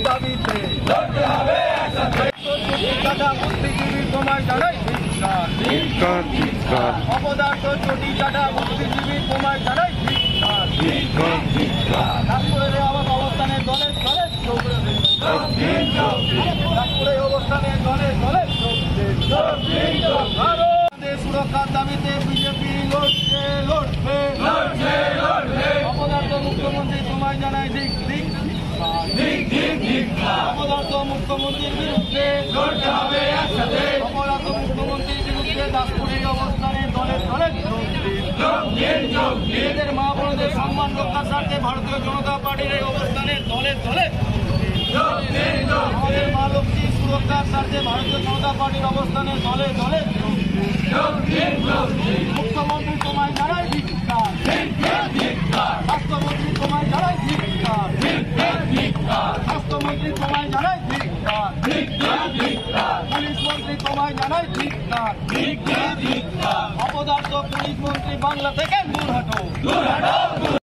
দাবিতে বুদ্ধিজীবী তোমায় জানাই অপদার্থ চটি চাটা বুদ্ধিজীবী তোমায় জানাই নাগপুরের অবস্থানে দলে দলে নাগপুরের অবস্থানে দলে দলে সুরক্ষার দাবিতে বিজেপি লড়ছে লড়বে অপদার্থ মুখ্যমন্ত্রী তোমায় জানাই দিক দিক অপদার্থ মুখ্যমন্ত্রীর বিরুদ্ধে লড়তে হবে একসাথে অপদার্থ মুখ্যমন্ত্রীর বিরুদ্ধে নাগপুরের অবস্থানে দলে দলে নিজেদের মা বোনদের সম্মান রক্ষার স্বার্থে ভারতীয় জনতা পার্টির এই অবস্থানে দলে দলে আমাদের মা লক্ষ্মী সুরক্ষার স্বার্থে ভারতীয় জনতা পার্টির অবস্থানে দলে দলে মুখ্যমন্ত্রী তোমায় জানাই ধিক্কার স্বাস্থ্যমন্ত্রী তোমায় জানাই ধিক্কার স্বাস্থ্যমন্ত্রী তোমায় জানাই ধিক্কার পুলিশ মন্ত্রী তোমায় জানাই ধিক্কার অপদার্থ পুলিশ মন্ত্রী বাংলা থেকে দূর হাঁটো।